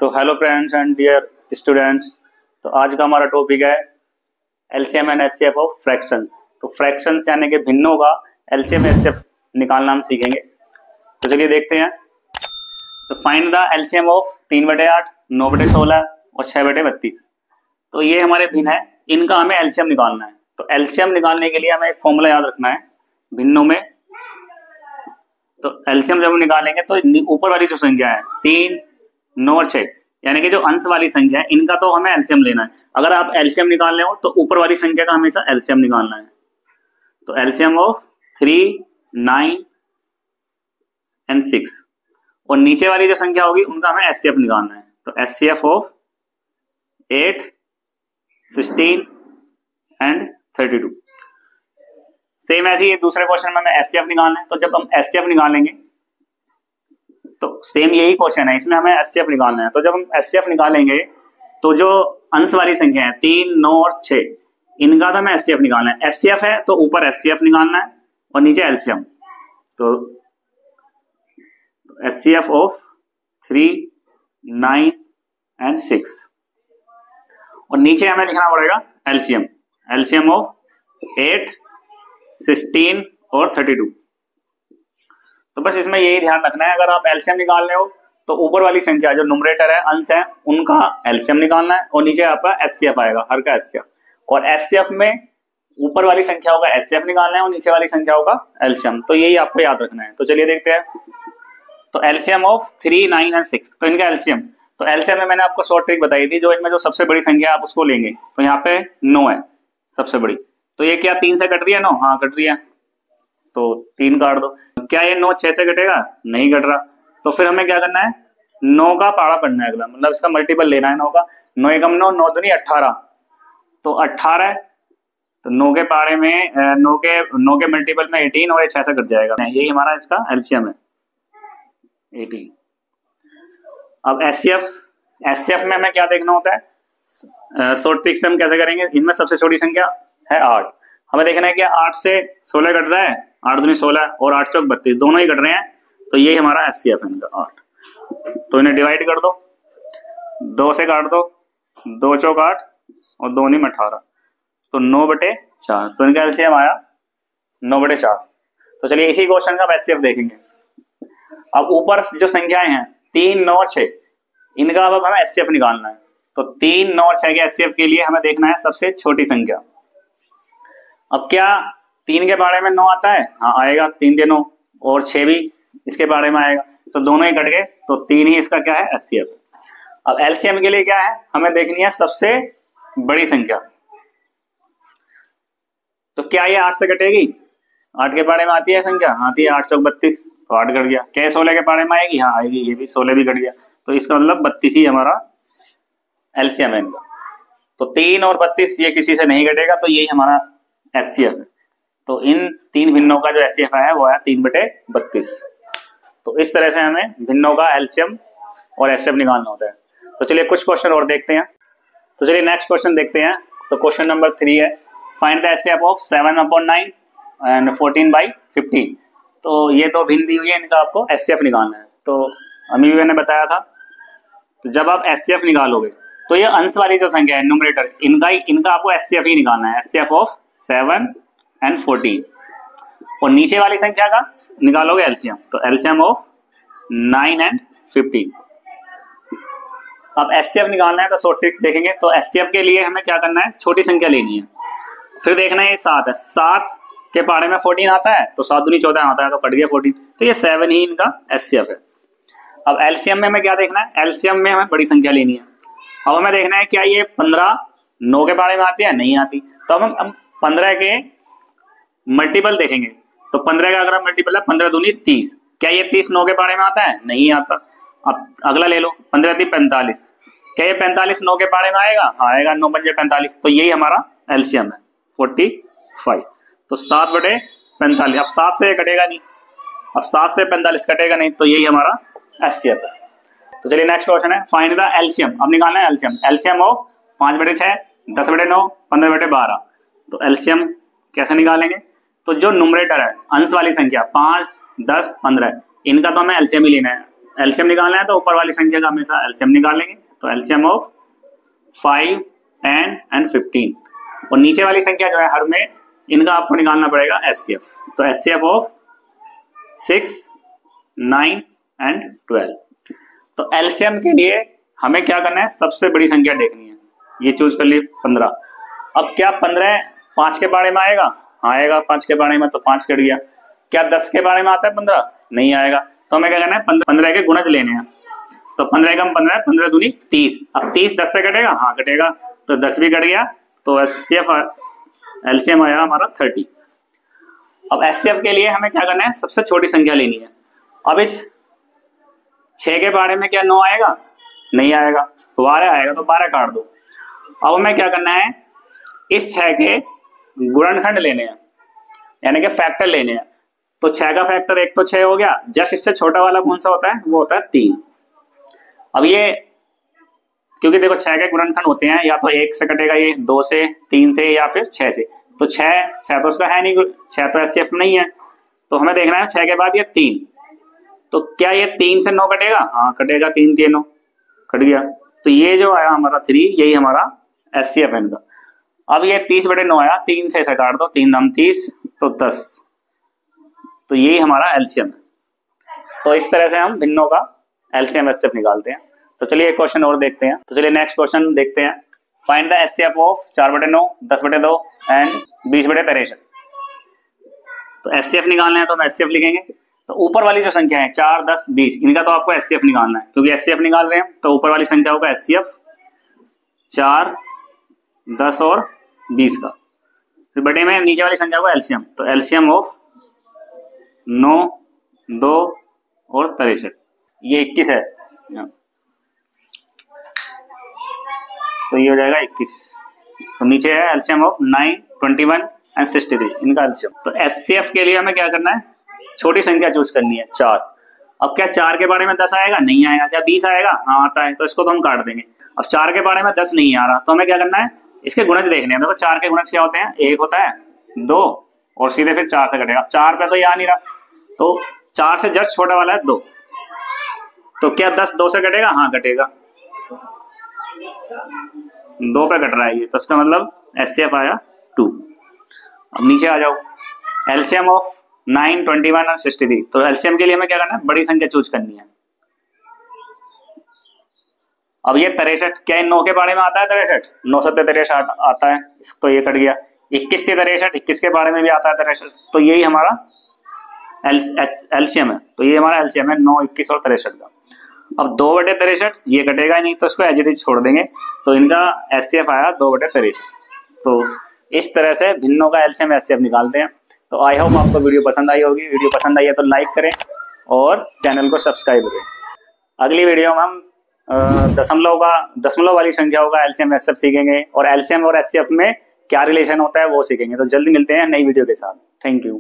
तो hello friends and dear students. तो आज का हमारा टॉपिक है LCM and HCF of fractions. तो फ्रैक्शंस यानी कि भिन्नों का एलसीएम एचसीएफ निकालना हम सीखेंगे। तो चलिए देखते हैं। तो फाइंड द एलसीएम ऑफ 3/8, 9/16 और 6/32। तो ये हमारे भिन्न है, इनका हमें एलसीएम निकालना है। तो एलसीएम निकालने के लिए हमें एक फॉर्मूला याद रखना है भिन्नों में। तो एलसीएम जब हम निकालेंगे तो ऊपर वाली जो संख्या है 3, 9 और 6 यानी कि जो अंश वाली संख्या है इनका तो हमें एलसीएम लेना है। अगर आप एलसीएम निकाल रहे हो तो ऊपर वाली संख्या का हमेशा एलसीएम निकालना है। तो एलसीएम ऑफ 3, 9 एंड 6 और नीचे वाली जो संख्या होगी उनका हमें एचसीएफ निकालना है। तो एचसीएफ ऑफ 8, 16 एंड 32। सेम ऐसे ही दूसरे क्वेश्चन में हमें एचसीएफ निकालना है। तो जब हम एचसीएफ निकालेंगे तो सेम यही क्वेश्चन है, इसमें हमें एचसीएफ निकालना है। तो जब हम एचसीएफ निकालेंगे तो जो अंश वाली संख्या है 3, 9 और 6 इनका तो हमें एचसीएफ निकालना है। एचसीएफ है तो ऊपर एचसीएफ निकालना है और नीचे एलसीएम। तो एचसीएफ ऑफ 3, 9 एंड 6 और नीचे हमें लिखना पड़ेगा एलसीएम। एलसीएम ऑफ 8, 16 और 32। तो बस इसमें यही ध्यान रखना है, अगर आप एलसीएम निकाल रहे हो तो ऊपर वाली संख्या जो न्यूमरेटर है अंश है उनका एलसीएम निकालना है और नीचे आपका एचसीएफ आएगा, हर का एचसीएफ। और एचसीएफ में ऊपर वाली संख्याओं का एचसीएफ निकालना है और नीचे वाली संख्याओं का एलसीएम। तो यही आपको याद रखना है। तो चलिए देखते हैं। तो एलसीएम ऑफ 3, 9 एंड 6, तो इनका एलसीएम। तो एलसीएम में मैंने आपको शॉर्ट ट्रिक बताई थी, जो इनमें जो सबसे बड़ी संख्या आप उसको लेंगे। तो यहाँ पे 9 है सबसे बड़ी, तो ये क्या 3 से कट रही है? 9, हाँ कट रही है, तो 3 काट दो। क्या ये 9 6 से कटेगा? नहीं कट रहा। तो फिर हमें क्या करना है? 9 का पाड़ा पढ़ना है अगला, मतलब इसका मल्टीपल लेना है 9 का। 9 एकम 9, 9 दूनी 18। तो 18 है तो 9 के पाड़े में 9 के मल्टीपल में 18 और ये 6 से कट जाएगा। यही हमारा इसका एलसीएम है 18। अब एचसीएफ में हमें क्या देखना होता है? शॉर्ट ट्रिक से हम कैसे करेंगे? इनमें सबसे छोटी संख्या है 8। हमें देखना है कि 8 से 16 कट रहा है, 8 दूनी 16 और 8 चौक 32, दोनों ही कट रहे हैं। तो ये हमारा एचसीएफ है इनका 8। तो इन्हें डिवाइड कर दो, 2 से काट दो, 2 चौक 8 और 2 नीम 18, तो 9/4। तो इनका एलसीएम आया 9/4। तो चलिए इसी क्वेश्चन का एचसीएफ देखेंगे। अब ऊपर जो संख्याएं हैं 3, 9 और 6 इनका अब हमें एचसीएफ निकालना है। तो 3, 9 और 6 के एचसीएफ के लिए हमें देखना है सबसे छोटी संख्या। अब क्या 3 के बारे में 9 आता है? हाँ आएगा, 3 के 9 और 6 भी इसके बारे में आएगा, तो दोनों ही कट गए, तो 3 ही इसका क्या है? एचसीएफ। अब एलसीएम के लिए क्या है? हमें देखनी है सबसे बड़ी संख्या। तो क्या ये 8 से कटेगी? 8 के बारे में आती है संख्या? आती है, 8 चौक 32, तो 8 कट गया। क्या 16 के बारे में आएगी? हाँ आएगी, ये भी 16 भी कट गया। तो इसका मतलब 32 ही हमारा एलसीएम है इनका। तो 3 और 32 ये किसी से नहीं कटेगा, तो यही हमारा एचसीएफ है। तो इन 3 भिन्नों का जो एचसीएफ है वो है 3/32। तो इस तरह से हमें भिन्नों का एलसीएम और एचसीएफ निकालना होता है। तो चलिए कुछ क्वेश्चन और देखते हैं। तो चलिए नेक्स्ट क्वेश्चन देखते हैं। तो क्वेश्चन नंबर 3 है, find the HCF of 7/9 and 14/15। तो ये दो भिन्न दी हुई है, इनका आपको एचसीएफ निकालना है। तो अभी भी मैंने बताया था, तो जब आप एचसीएफ निकालोगे तो ये अंश वाली जो संख्या है न्यूमरेटर इनका आपको एचसीएफ ही निकालना है। एचसीएफ ऑफ 7 एंड 14 और नीचे वाली संख्या का निकालोगे एलसीएम। तो एलसीएम ऑफ 9 एंड 15। अब एचसीएफ निकालना है तो शॉर्ट ट्रिक देखेंगे। तो एचसीएफ के लिए हमें क्या करना है? छोटी संख्या लेनी है। फिर देखना है ये 7 है, 7 के पाड़े में 14 आता है, तो 7 दूनी 14 आता है, तो कट गया 14। तो ये 7 ही इनका एचसीएफ है। अब एलसीएम में हमें क्या देखना है? एलसीएम में हमें बड़ी संख्या लेनी है। अब हमें देखना है क्या ये 15 9 के बारे में आती है? नहीं आती। तो हम 15 के मल्टीपल देखेंगे। तो 15 का अगर मल्टीपल है 15 दूनी 30, क्या ये 30 9 के बारे में आता है? नहीं आता। अब अगला ले लो, 15 × 45, क्या ये 45 9 के बारे में आएगा? हाँ आएगा, 9 × 5 = 45। तो यही हमारा एलसीएम है 45। तो 7/45। अब 7 से कटेगा नहीं, अब 7 से 45 कटेगा नहीं, तो यही हमारा एचसीएफ है। तो चलिए नेक्स्ट क्वेश्चन है, फाइंड द एलसीएम। अब निकालना है एलसीएम। LCM of 5/6, 10/9, 15/12। तो एलसीएम कैसे निकालेंगे? तो जो न्यूमरेटर है अंश वाली संख्या 5, 10, 15 इनका तो हमें एलसीएम ही लेना है। एलसीएम निकालना है तो ऊपर वाली संख्या का हमेशा एलसीएम निकालेंगे। तो एलसीएम ऑफ 5, 10 एंड 15, और नीचे वाली संख्या जो है हर में, इनका आपको निकालना पड़ेगा एचसीएफ। तो एचसीएफ ऑफ 6, 9 एंड 12। तो एलसीएम के लिए हमें क्या करना है, सबसे बड़ी संख्या देखनी है, ये चूज कर लिए 15। अब क्या 15 5 के बारे में आएगा? हाँ आएगा 5 के बारे में, तो 5 कट गया। क्या 10 के बारे में आता है 15? नहीं आएगा। तो हमें क्या करना है, 15 के गुणज लेने हैं। तो 15 कम 15, 15 दूनी 30। अब 30 10 से कटेगा? हाँ कटेगा, तो 10 भी कट गया। तो एलसीएम आया हमारा 30। अब एचसीएफ के लिए हमें क्या करना है, सबसे छोटी संख्या लेनी है। अब इस 6 के बारे में क्या 9 आएगा? नहीं आएगा। 12 आएगा, तो 12 काट दो। अब हमें क्या करना है, इस 6 के गुणनखंड लेने हैं, यानी कि फैक्टर लेने हैं। तो 6 का फैक्टर 1 तो 6 हो गया। जस्ट इससे छोटा वाला कौन सा होता है? वो होता है 3। अब ये क्योंकि देखो 6 के गुणनखंड होते हैं, या तो 1 से कटेगा, ये 2 से, 3 से, या फिर 6 से। तो 6 तो उसका है नहीं, 6 तो एचसीएफ नहीं है। तो हमें देखना है 6 के बाद ये 3। तो क्या ये 3 से 9 कटेगा? हाँ कटेगा, 3 3 9 कट गया। तो ये जो आया हमारा 3, यही हमारा एचसीएफ है इनका। अब ये 30/9 आया, 3 से ऐसा काट दो, 3 दाम 30, तो 10। तो यही हमारा एलसीएम है। तो इस तरह से हम भिन्नों का एलसीएम एचसीएफ निकालते हैं। तो चलिए एक क्वेश्चन और देखते हैं। तो चलिए नेक्स्ट क्वेश्चन देखते हैं। Find the HCF of 4/9, 10/2 and 20/63। तो एचसीएफ निकालना है तो हम एचसीएफ लिखेंगे। तो ऊपर वाली जो संख्या है 4, 10, 20, इनका तो आपको एचसीएफ निकालना है, क्योंकि एचसीएफ निकाल रहे हैं। तो ऊपर वाली संख्या होगा एचसीएफ 4, 10 और 20 का। फिर बटे में नीचे वाली संख्या होगा एलसीएम। तो एलसीएम ऑफ 9, 2 और 63, ये 21 है। तो ये हो जाएगा 21। तो नीचे है एलसीएम ऑफ 9, 21 एंड 63, इनका एलसीएम। तो एचसीएफ के लिए हमें क्या करना है, छोटी संख्या चूज करनी है 4। अब क्या 4 के बारे में 10 आएगा? नहीं आएगा। क्या 20 आएगा? हाँ आता है, तो इसको तो हम काट देंगे। अब 4 के बारे में 10 नहीं आ रहा, तो हमें क्या करना है, इसके गुणज देखने हैं। देखो 4 के गुणज क्या होते हैं, 1 होता है, 2 और सीधे फिर 4 से कटेगा। अब 4 पे तो ये आ नहीं रहा, तो 4 से जस्ट छोटा वाला है 2। तो क्या 10 2 से कटेगा? हाँ कटेगा, 2 पे कट रहा है ये, तो इसका मतलब एचसीएफ आया 2। अब नीचे आ जाओ, एलसीएम ऑफ 9, 21 और 63। तो एलसीएम के लिए हमें क्या करना है, बड़ी संख्या चूज करनी है। अब ये 63, क्या इन 9 के बारे में आता है 63? 9 7 63 आता है, इसको ये कट गया। 21 थी 63, 21 के बारे में भी आता है 63। तो यही हमारा एलसीएम है। तो ये हमारा एलसीएम है 9, 21 और 63 का। अब 2/63 ये कटेगा ही नहीं, तो इसको एज इट इज छोड़ देंगे। तो इनका एचसीएफ आया 2/63। तो इस तरह से भिन्नों का एलसीएम एचसीएफ निकालते हैं। तो आई होप आपको वीडियो पसंद आई होगी। वीडियो पसंद आई है तो लाइक करें और चैनल को सब्सक्राइब करें। अगली वीडियो में हम दशमलव वाली संख्याओं का एलसीएम एचसीएफ सीखेंगे, और एलसीएम और एचसीएफ में क्या रिलेशन होता है वो सीखेंगे। तो जल्दी मिलते हैं नई वीडियो के साथ। Thank you.